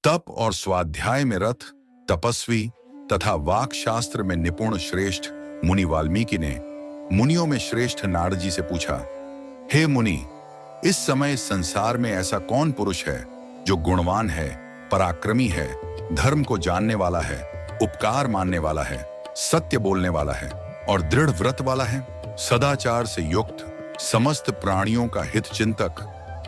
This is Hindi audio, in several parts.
तप और स्वाध्याय में रत, तपस्वी तथा वाक शास्त्र में निपुण श्रेष्ठ मुनि वाल्मीकि ने मुनियों में श्रेष्ठ नारद जी से पूछा, हे मुनि, इस समय इस संसार में ऐसा कौन पुरुष है जो गुणवान है, पराक्रमी है, धर्म को जानने वाला है, उपकार मानने वाला है, सत्य बोलने वाला है और दृढ़ व्रत वाला है, सदाचार से युक्त, समस्त प्राणियों का हित चिंतक,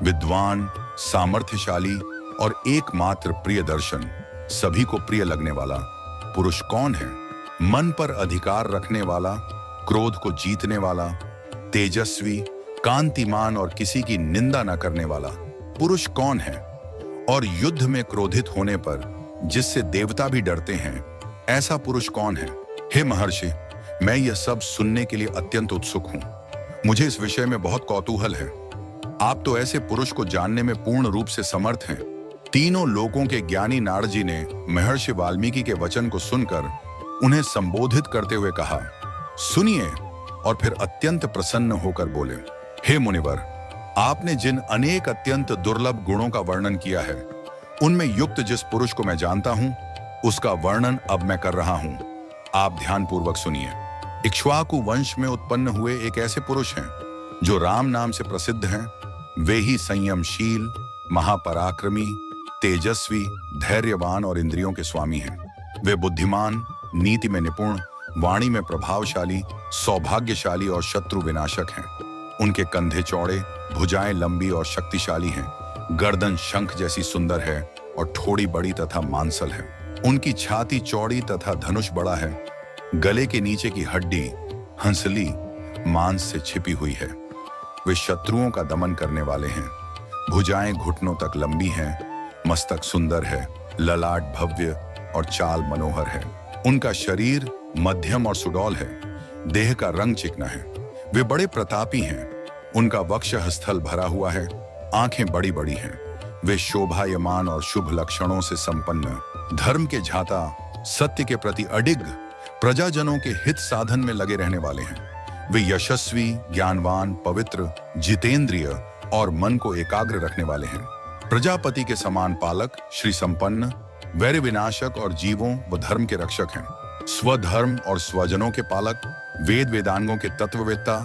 विद्वान, सामर्थ्यशाली और एकमात्र प्रिय दर्शन, सभी को प्रिय लगने वाला पुरुष कौन है? मन पर अधिकार रखने वाला, क्रोध को जीतने वाला, तेजस्वी, कांतिमान और किसी की निंदा न करने वाला पुरुष कौन है? और युद्ध में क्रोधित होने पर जिससे देवता भी डरते हैं, ऐसा पुरुष कौन है? हे महर्षि, मैं यह सब सुनने के लिए अत्यंत उत्सुक हूं। मुझे इस विषय में बहुत कौतूहल है। आप तो ऐसे पुरुष को जानने में पूर्ण रूप से समर्थ हैं। तीनों लोकों के ज्ञानी नारद जी ने महर्षि वाल्मीकि के वचन को सुनकर उन्हें संबोधित करते हुए कहा, सुनिए, और फिर अत्यंत प्रसन्न होकर बोले, हे मुनिवर, आपने जिन अनेक अत्यंत दुर्लभ गुणों का वर्णन किया है, उनमें युक्त जिस पुरुष को मैं जानता हूं, उसका वर्णन अब मैं कर रहा हूं। आप ध्यानपूर्वक सुनिए। इक्ष्वाकु वंश में उत्पन्न हुए एक ऐसे पुरुष हैं जो राम नाम से प्रसिद्ध हैं। वे ही संयमशील, महापराक्रमी, तेजस्वी, धैर्यवान और इंद्रियों के स्वामी हैं। वे बुद्धिमान, नीति में निपुण, वाणी में प्रभावशाली, सौभाग्यशाली और शत्रु विनाशक हैं। उनके कंधे चौड़े, भुजाएं लंबी और शक्तिशाली हैं। गर्दन शंख जैसी सुंदर है और ठोड़ी बड़ी तथा मांसल है। उनकी छाती चौड़ी तथा धनुष बड़ा है। गले के नीचे की हड्डी हंसली मांस से छिपी हुई है। वे शत्रुओं का दमन करने वाले हैं। भुजाएं घुटनों तक लंबी हैं। मस्तक सुंदर है, ललाट भव्य और चाल मनोहर है। उनका शरीर मध्यम और सुडौल है। देह का रंग चिकना है। वे बड़े प्रतापी हैं। उनका वक्ष स्थल भरा हुआ है। आंखें बड़ी बड़ी हैं। वे शोभायमान और शुभ लक्षणों से संपन्न, धर्म के झाता, सत्य के प्रति अडिग, प्रजाजनों के हित साधन में लगे रहने वाले हैं। वे यशस्वी, ज्ञानवान, पवित्र, जितेंद्रिय और मन को एकाग्र रखने वाले हैं। प्रजापति के समान पालक, श्री संपन्न, वैर विनाशक और जीवों व धर्म के रक्षक हैं। स्वधर्म और स्वजनों के पालक, वेद वेदांगों के तत्ववेत्ता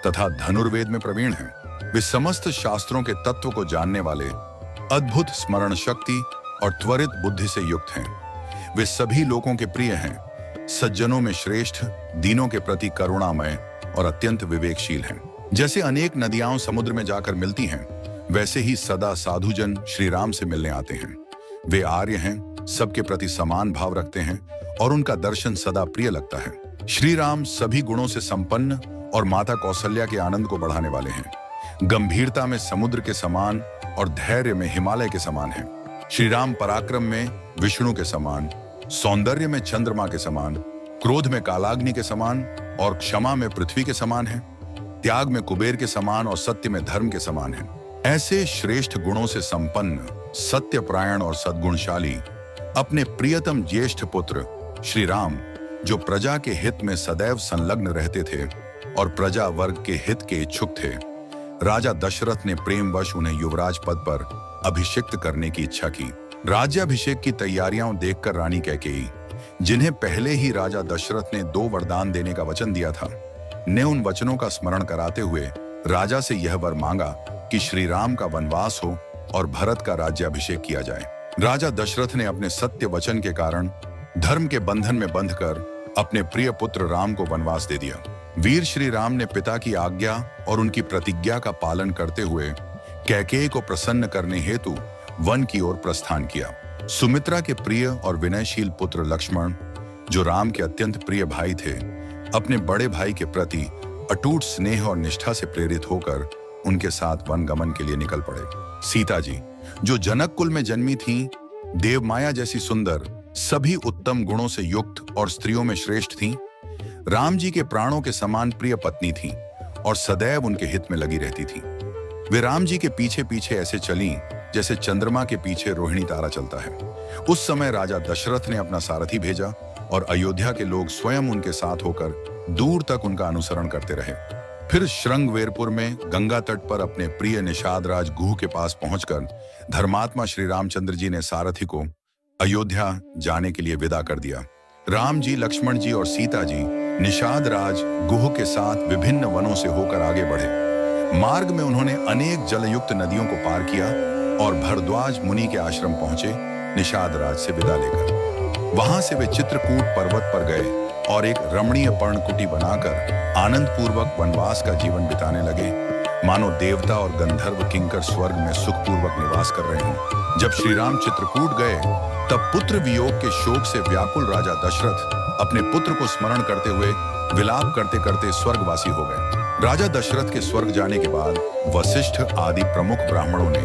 तथा धनुर्वेद में प्रवीण हैं। वे समस्त शास्त्रों के तत्व को जानने वाले, अद्भुत स्मरण शक्ति और त्वरित बुद्धि से युक्त हैं। वे सभी लोगों के प्रिय हैं। सज्जनों में श्रेष्ठ, दीनों के प्रति करुणामय और अत्यंत विवेकशील हैं। जैसे अनेक नदियां समुद्र में जाकर मिलती हैं, वैसे ही सदा साधुजन श्री राम से मिलने आते हैं। वे आर्य हैं, सबके प्रति समान भाव रखते हैं और उनका दर्शन सदा प्रिय लगता है। श्री राम सभी गुणों से संपन्न और माता कौशल्या के आनंद को बढ़ाने वाले हैं। गंभीरता में समुद्र के समान और धैर्य में हिमालय के समान हैं। श्री राम पराक्रम में विष्णु के समान, सौंदर्य में चंद्रमा के समान, क्रोध में कालाग्नि के समान और क्षमा में पृथ्वी के समान हैं। त्याग में कुबेर के समान और सत्य में धर्म के समान हैं। ऐसे श्रेष्ठ गुणों से संपन्न, सत्यपरायण और सद्गुणशाली अपने प्रियतम ज्येष्ठ पुत्र श्री राम, जो प्रजा के हित में सदैव संलग्न रहते थे और प्रजा वर्ग के हित के इच्छुक थे, राजा दशरथ ने प्रेमवश उन्हें युवराज पद पर अभिषिक्त करने की इच्छा की। राज्याभिषेक की तैयारियां देखकर रानी कैकेयी, जिन्हें पहले ही राजा दशरथ ने 2 वरदान देने का वचन दिया था, ने उन वचनों का स्मरण कराते हुए राजा से यह वर मांगा कि श्री राम का वनवास हो और भरत का राज्याभिषेक किया जाए। राजा दशरथ ने अपने सत्य वचन के कारण धर्म के बंधन में बंधकर अपने प्रिय पुत्र राम को वनवास दे दिया। वीर श्री राम ने पिता की आज्ञा और उनकी प्रतिज्ञा का पालन करते हुए कैकेयी को प्रसन्न करने हेतु वन की ओर प्रस्थान किया। सुमित्रा के प्रिय और विनयशील पुत्र लक्ष्मण, जो राम के अत्यंत प्रिय भाई थे, अपने बड़े भाई के प्रति अटूट स्नेह और निष्ठा से प्रेरित होकर उनके साथ वन गमन के लिए निकल पड़े। सीता जी, जो जनक कुल में जन्मी थीं, देवमाया जैसी सुंदर, सभी उत्तम गुणों से युक्त और स्त्रियों में श्रेष्ठ थीं, राम जी के प्राणों के समान प्रिय पत्नी थीं और सदैव उनके हित में लगी रहती थीं। वे राम जी के पीछे पीछे ऐसे चलीं जैसे चंद्रमा के पीछे रोहिणी तारा चलता है। उस समय राजा दशरथ ने अपना सारथी भेजा और अयोध्या के लोग स्वयं उनके साथ होकर दूर तक उनका अनुसरण करते रहे। फिर श्रृंगवेरपुर में गंगा तट पर अपने प्रिय निषाद राज गुह के पास पहुंचकर धर्मात्मा श्री रामचंद्र जी ने सारथी को अयोध्या जाने के लिए विदा कर दिया। राम जी, लक्ष्मण जी और सीता जी निषाद राज गुह के साथ विभिन्न वनों से होकर आगे बढ़े। मार्ग में उन्होंने अनेक जलयुक्त नदियों को पार किया और भरद्वाज मुनि के आश्रम पहुंचे निषाद राज से विदा लेकर। वहां से वे चित्रकूट पर्वत पर गए और एक रमणीय पर्णकुटी बनाकर आनंद पूर्वक वनवास का जीवन बिताने लगे, मानो देवता और गंधर्व किंकर स्वर्ग में सुखपूर्वक निवास कर रहे हों। जब श्री राम चित्रकूट गए तब पुत्र वियोग के शोक से व्याकुल राजा दशरथ अपने पुत्र को स्मरण करते हुए विलाप करते करते स्वर्गवासी हो गए। राजा दशरथ के स्वर्ग जाने के बाद वशिष्ठ आदि प्रमुख ब्राह्मणों ने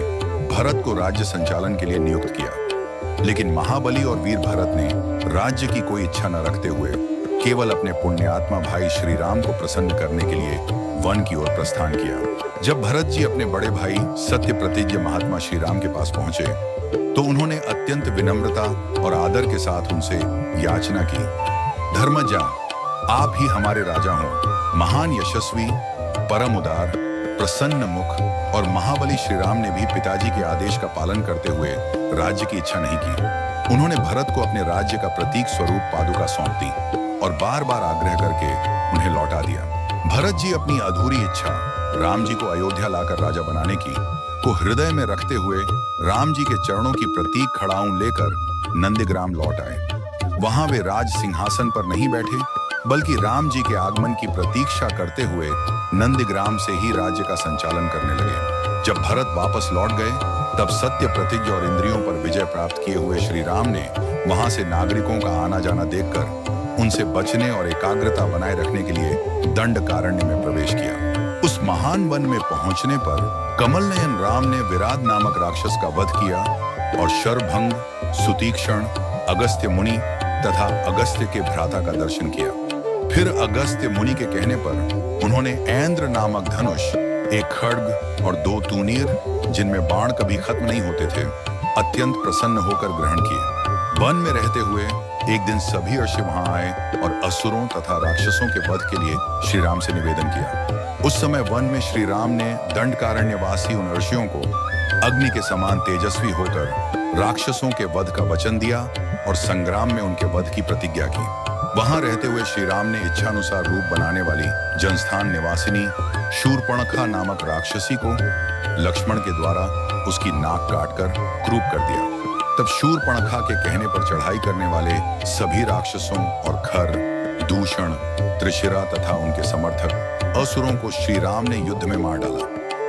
भरत को राज्य संचालन के लिए नियुक्त किया, लेकिन महाबली और वीर भरत ने राज्य की कोई इच्छा न रखते हुए केवल अपने पुण्यात्मा भाई श्री राम को प्रसन्न करने के लिए वन की ओर प्रस्थान किया। जब भरत जी अपने बड़े भाई सत्य प्रतिज्ञ महात्मा श्री राम के पास पहुंचे तो उन्होंने अत्यंत विनम्रता और आदर के साथ उनसे याचना की, धर्मजा, आप ही हमारे राजा हों। महान यशस्वी, परम उदार, प्रसन्न मुख और महाबली श्री राम ने भी पिताजी के आदेश का पालन करते हुए राज्य की इच्छा नहीं की। उन्होंने भरत को अपने राज्य का प्रतीक स्वरूप पादुका सौंप दी और बार बार आग्रह करके उन्हें लौटा दिया। भरत जी अपनी अधूरी इच्छा राम जी को अयोध्या लाकर राजा बनाने की को हृदय में रखते हुए राम जी के चरणों की प्रतीक खड़ाऊं लेकर नंदीग्राम लौट आए। वहां वे राज सिंहासन पर नहीं बैठे बल्कि राम जी के आगमन की प्रतीक्षा करते हुए नंदीग्राम से ही राज्य का संचालन करने लगे। जब भरत वापस लौट गए तब सत्य प्रतिज्ञ और इंद्रियों पर विजय प्राप्त किए हुए श्री राम ने वहां से नागरिकों का आना जाना देखकर उनसे बचने और एकाग्रता बनाए रखने के लिए दंडकारण्य में प्रवेश किया। उस महान वन में पहुंचने पर कमल नयन राम ने विराट नामक राक्षस का वध किया और शरभंग, सुतीक्षण, अगस्त्य मुनि तथा अगस्त्य के भ्राता का दर्शन किया। फिर अगस्त्य मुनि के कहने पर उन्होंने ऐन्द्र नामक धनुष, एक खड्ग और 2 तूनीर जिनमें बाण कभी खत्म नहीं होते थे, अत्यंत प्रसन्न होकर ग्रहण किए। वन में रहते हुए एक दिन सभी ऋषि वहां आए और असुरों तथा राक्षसों के वध के लिए श्री राम से निवेदन किया। उस समय वन में श्री राम ने दंडकारण्यवासी उन ऋषियों को अग्नि के समान तेजस्वी होकर राक्षसों के वध का वचन दिया और संग्राम में उनके वध की प्रतिज्ञा की। वहां रहते हुए श्री राम ने इच्छानुसार रूप बनाने वाली जनस्थान निवासिनी शूर्पणखा नामक राक्षसी को लक्ष्मण के द्वारा उसकी नाक काटकर क्रूप कर दिया। तब शूर्पणखा के कहने पर चढ़ाई करने वाले सभी राक्षसों और खर, दूषण, त्रिशिरा तथा उनके समर्थक असुरों को श्री राम ने युद्ध में मार डाला।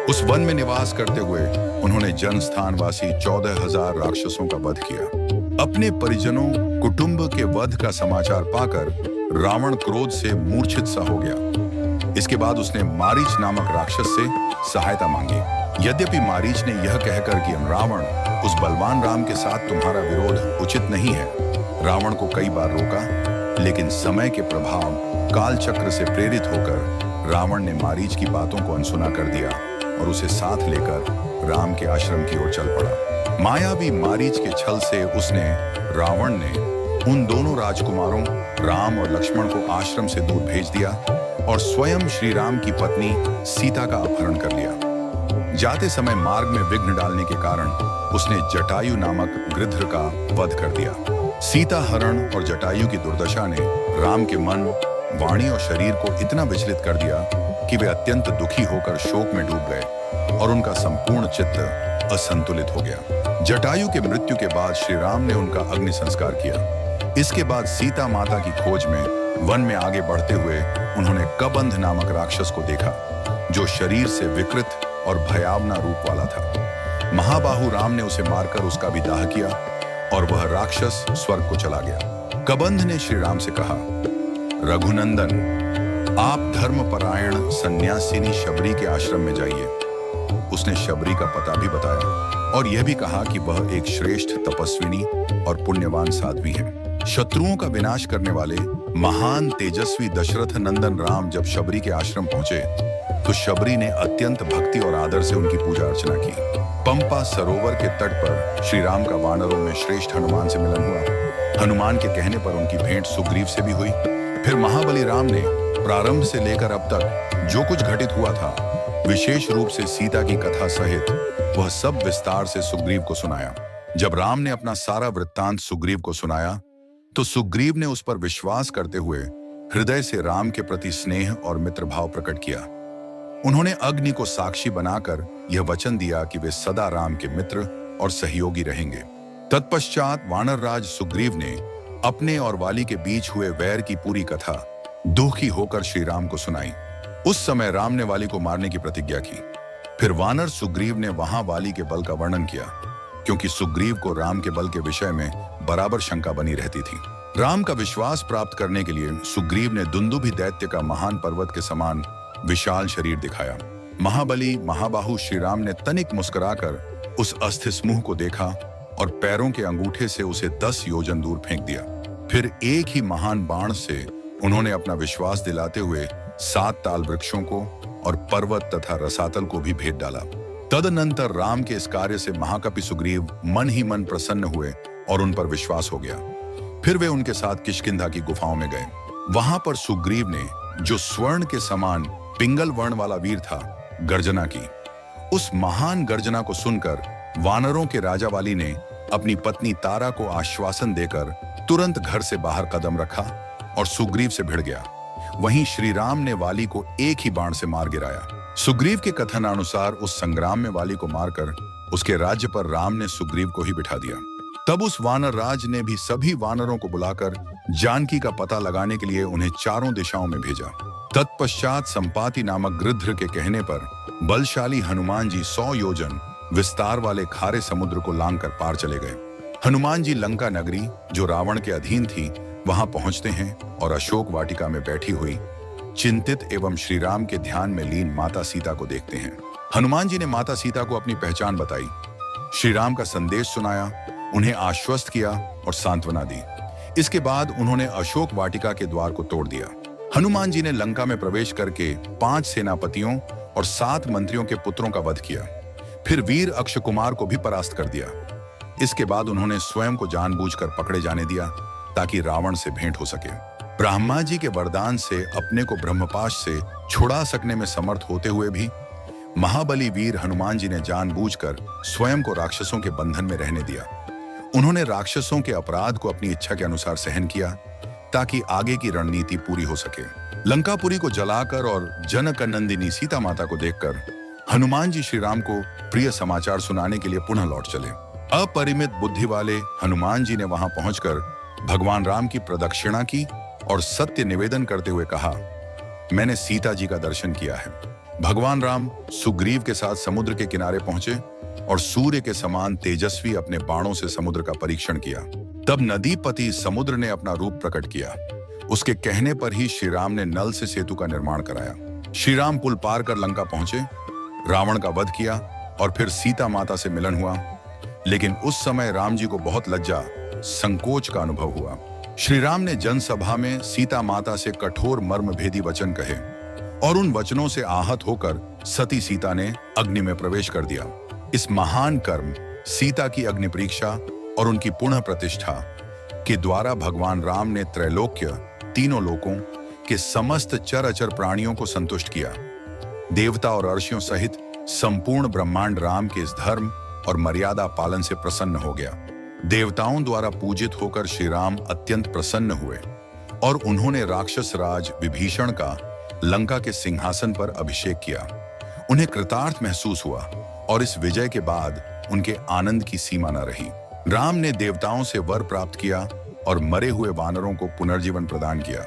उस वन में निवास करते हुए उन्होंने जनस्थानवासी 14,000 राक्षसों का वध किया। अपने परिजनों कुटुंब के वध का समाचार पाकर रावण क्रोध से मूर्छित सा हो गया। इसके बाद उसने मारीच नामक राक्षस से सहायता मांगी। यद्यपि मारीच ने यह कहकर कि रावण, उस बलवान राम के साथ तुम्हारा विरोध उचित नहीं है, रावण को कई बार रोका, लेकिन समय के प्रभाव काल चक्र से प्रेरित होकर रावण ने मारीच की बातों को अनसुना कर दिया और उसे साथ लेकर राम के आश्रम की ओर चल पड़ा। मायावी मारीच के छल से उसने, रावण ने, उन दोनों राजकुमारों राम और लक्ष्मण को आश्रम से दूर भेज दिया और स्वयं श्री राम की पत्नी सीता का अपहरण कर लिया। जाते समय मार्ग में विघ्न डालने के कारण उसने जटायु नामक गृध्र का वध कर दिया। सीता हरण और जटायु की दुर्दशा ने राम के मन, वाणी और शरीर को इतना विचलित कर दिया कि वे अत्यंत दुखी होकर शोक में डूब गए और उनका संपूर्ण चित्त असंतुलित हो गया। जटायु के मृत्यु के बाद श्री राम ने उनका अग्नि संस्कार किया। इसके बाद सीता माता की खोज में वन में आगे बढ़ते हुए उन्होंने कबंध नामक राक्षस को देखा, जो शरीर से विकृत और भयावना रूप वाला था। महाबाहु राम ने उसे मारकर उसका भी दाह किया और वह राक्षस स्वर्ग को चला गया। कबंध ने श्री राम से कहा, रघुनंदन, आप धर्मपरायण सन्यासिनी शबरी के आश्रम में जाइए। उसने शबरी का पता भी बताया और यह भी कहा कि वह एक श्रेष्ठ तपस्विनी और पुण्यवान साध्वी है। शत्रुओं का विनाश करने वाले महान तेजस्वी दशरथ नंदन राम जब शबरी के आश्रम पहुंचे तो शबरी ने अत्यंत भक्ति और आदर से उनकी पूजा अर्चना की। पंपा सरोवर के तट पर श्री राम का वानरों में श्रेष्ठ हनुमान से मिलन हुआ। हनुमान के कहने पर उनकी भेंट सुग्रीव से भी हुई। फिर महाबली राम ने प्रारंभ से लेकर अब तक जो कुछ घटित हुआ था, विशेष रूप से सीता की कथा सहित, वह सब विस्तार से सुग्रीव को सुनाया। जब राम ने अपना सारा वृत्तांत सुग्रीव को सुनाया, तो सुग्रीव ने उस पर विश्वास करते हुए हृदय से राम के प्रति स्नेह और मित्र भाव प्रकट किया। उन्होंने अग्नि को साक्षी बनाकर यह वचन दिया कि वे सदा राम के मित्र और सहयोगी रहेंगे। तत्पश्चात वानर राज सुग्रीव ने अपने और वाली के बीच हुए वैर की पूरी कथा दुखी होकर श्री राम को सुनाई। उस समय राम ने वाली को मारने की प्रतिज्ञा की। फिर वानर सुग्रीव ने वहां वाली के बल का वर्णन किया, क्योंकि सुग्रीव को राम के बल के विषय में बराबर शंका बनी रहती थी। राम का विश्वास प्राप्त करने के लिए सुग्रीव ने दुंदुभि दैत्य का महान पर्वत के समान विशाल शरीर दिखाया। महाबली महाबाहु श्री राम ने तनिक मुस्कुराकर उस अस्थि समूह को देखा और पैरों के अंगूठे से उसे 10 योजन दूर फेंक दिया। फिर एक ही महान बाण से उन्होंने अपना विश्वास दिलाते हुए 7 ताल वृक्षों को और पर्वत तथा रसातल को भी भेद डाला। तदनंतर राम के इस कार्य से महाकपि सुग्रीव मन ही मन प्रसन्न हुए और उन पर विश्वास हो गया। फिर वे उनके साथ किष्किंधा की गुफाओं में गए। वहां पर सुग्रीव ने, जो स्वर्ण के समान पिंगल वर्ण वाला वीर था, गर्जना की। उस महान गर्जना को सुनकर वानरों के राजा वाली ने अपनी पत्नी तारा को आश्वासन देकर तुरंत घर से बाहर कदम रखा और सुग्रीव से भिड़ गया। वहीं श्री राम ने वाली को एक ही बाण से मार गिराया। सुग्रीव के कथन अनुसार उस संग्राम में वाली को मारकर उसके राज्य पर राम ने सुग्रीव को ही बिठा दिया। तब उस वानर राज ने भी सभी वानरों को बुलाकर जानकी का पता लगाने के लिए उन्हें चारों दिशाओं में भेजा। तत्पश्चात संपाति नामक गृध्र के कहने पर बलशाली हनुमान जी 100 योजन विस्तार वाले खारे समुद्र को लांघकर पार चले गए। हनुमान जी लंका नगरी, जो रावण के अधीन थी, वहां पहुंचते हैं और अशोक वाटिका में बैठी हुई चिंतित एवं श्री राम के ध्यान में लीन माता सीता को देखते हैं। हनुमान जी ने माता सीता को अपनी पहचान बताई, श्री राम का संदेश सुनाया, उन्हें आश्वस्त किया और सांत्वना दी। इसके बाद उन्होंने अशोक वाटिका के द्वार को तोड़ दिया। हनुमान जी ने लंका में प्रवेश करके 5 सेनापतियों और 7 मंत्रियों के पुत्रों का वध किया। फिर वीर अक्षय कुमार को भी परास्त कर दिया। इसके बाद उन्होंने स्वयं को जानबूझकर पकड़े जाने दिया ताकि रावण से भेंट हो सके। ब्रह्मा जी के वरदान से अपने को ब्रह्मपाश से छुड़ा सकने में समर्थ होते हुए भी महाबली वीर हनुमान जी ने जानबूझकर स्वयं को राक्षसों के बंधन में रहने दिया। उन्होंने राक्षसों के अपराध को अपनी इच्छा के अनुसार सहन किया ताकि आगे की रणनीति पूरी हो सके। लंकापुरी को जलाकर और जनकनंदिनी सीता माता को देखकर हनुमान जी श्री राम को प्रिय समाचार सुनाने के लिए पुनः लौट चले। अपरिमित बुद्धि वाले हनुमान जी ने वहां पहुंचकर भगवान राम की प्रदक्षिणा की और सत्य निवेदन करते हुए कहा, मैंने सीता जी का दर्शन किया है। भगवान राम सुग्रीव के साथ समुद्र के किनारे पहुंचे और सूर्य के समान तेजस्वी अपने बाणों से समुद्र का परीक्षण किया। तब नदीपति समुद्र ने अपना रूप प्रकट किया। उसके कहने पर ही श्री राम ने नल से सेतु का निर्माण कराया। श्री राम पुल पार कर लंका पहुंचे, रावण का वध किया और फिर सीता माता से मिलन हुआ। लेकिन उस समय राम जी को बहुत लज्जा, संकोच का अनुभव हुआ। श्री राम ने जनसभा में सीता माता से कठोर मर्मभेदी वचन कहे और उन वचनों से आहत होकर सती सीता ने अग्नि में प्रवेश कर दिया। इस महान कर्म, सीता की अग्नि परीक्षा और उनकी पुनः प्रतिष्ठा के द्वारा भगवान राम ने त्रैलोक्य, तीनों लोकों के समस्त चर प्राणियों को संतुष्ट किया। देवता और अर्षियों सहित संपूर्ण ब्रह्मांड राम के इस धर्म और मर्यादा पालन से प्रसन्न हो गया। देवताओं द्वारा पूजित होकर श्री राम अत्यंत प्रसन्न हुए और उन्होंने राक्षस राज विभीषण का लंका के सिंहासन पर अभिषेक किया। उन्हें कृतार्थ महसूस हुआ और इस विजय के बाद उनके आनंद की सीमा न रही। राम ने देवताओं से वर प्राप्त किया और मरे हुए वानरों को पुनर्जीवन प्रदान किया।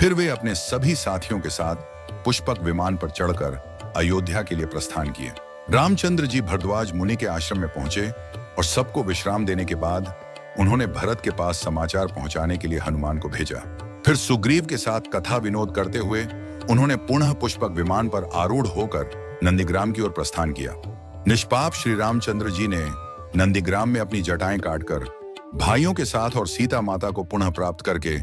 फिर वे अपने सभी साथियों के साथ पुष्पक विमान पर चढ़कर अयोध्या के लिए प्रस्थान किए। रामचंद्र जी भरद्वाज मुनि के आश्रम में पहुंचे और सबको विश्राम देने के बाद उन्होंने भरत के पास समाचार पहुंचाने के लिए हनुमान को भेजा। फिर सुग्रीव के साथ कथा विनोद करते हुए उन्होंने पुनः पुष्पक विमान पर आरूढ़ होकर नंदीग्राम की ओर प्रस्थान किया। निष्पाप श्री रामचंद्र जी ने नंदीग्राम में अपनी जटाएं काटकर भाइयों के साथ और सीता माता को पुनः प्राप्त करके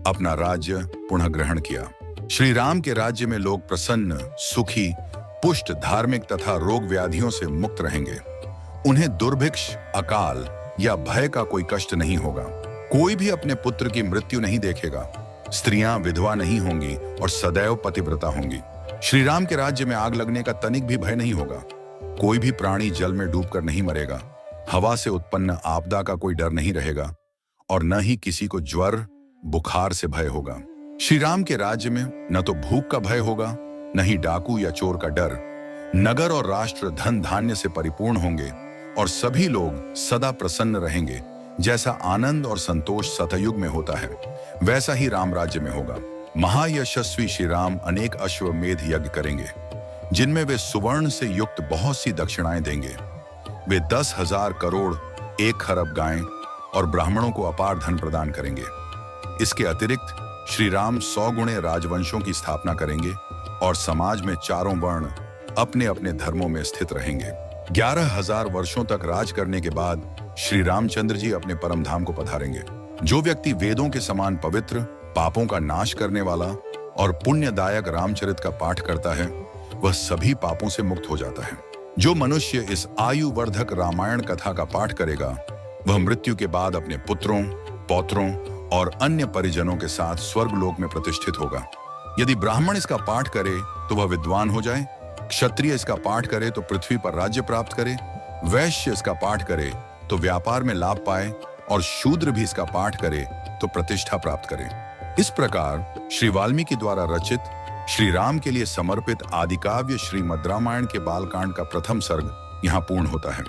अपना राज्य पुनः ग्रहण किया। श्री राम के राज्य में लोग प्रसन्न, सुखी, पुष्ट, धार्मिक तथा रोग व्याधियों से मुक्त रहेंगे। उन्हें दुर्भिक्ष, अकाल या भय का कोई कष्ट नहीं होगा। कोई भी अपने पुत्र की मृत्यु नहीं देखेगा स्त्रियां विधवा नहीं होंगी और सदैव पतिव्रता होंगी। श्री राम के राज्य में आग लगने का तनिक भी भय नहीं होगा। कोई भी प्राणी जल में डूबकर नहीं मरेगा। हवा से उत्पन्न आपदा का कोई डर नहीं रहेगा और न ही किसी को ज्वर बुखार से भय होगा। श्री राम के राज्य में न तो भूख का भय होगा, न ही डाकू या चोर का डर। नगर और राष्ट्र धन धान्य से परिपूर्ण होंगे और सभी लोग सदा प्रसन्न रहेंगे। जैसा आनंद और संतोष सतयुग में होता है, वैसा ही राम राज्य में होगा। महायशस्वी श्री राम अनेक अश्वमेध यज्ञ करेंगे, जिनमें वे सुवर्ण से युक्त बहुत सी दक्षिणाएं देंगे। वे 10,000 करोड़ 1 खरब गायें और ब्राह्मणों को अपार धन प्रदान करेंगे। इसके अतिरिक्त श्री राम 100 गुणे राजवंशों की स्थापना करेंगे और समाज में चारों वर्ण अपने अपने धर्मों में स्थित रहेंगे। 11,000 वर्षों तक राज करने के बाद श्री रामचंद्र जी अपने परम धाम को पधारेंगे। जो व्यक्ति वेदों के समान पवित्र, पापों का नाश करने वाला और पुण्यदायक रामचरित का पाठ करता है, वह सभी पापों से मुक्त हो जाता है। जो मनुष्य इस आयुवर्धक रामायण कथा का पाठ करेगा, वह मृत्यु के बाद अपने पुत्रों, पौत्रों और अन्य परिजनों के साथ स्वर्गलोक में प्रतिष्ठित होगा। यदि ब्राह्मण इसका पाठ करे तो वह विद्वान हो जाए, क्षत्रिय इसका पाठ करे तो पृथ्वी पर राज्य प्राप्त करे, वैश्य इसका पाठ करे तो व्यापार में लाभ पाए और शूद्र भी इसका पाठ करे तो प्रतिष्ठा प्राप्त करे। इस प्रकार श्री वाल्मीकि द्वारा रचित श्री राम के लिए समर्पित आदिकाव्य श्रीमद् रामायण के बालकांड का प्रथम सर्ग यहाँ पूर्ण होता है।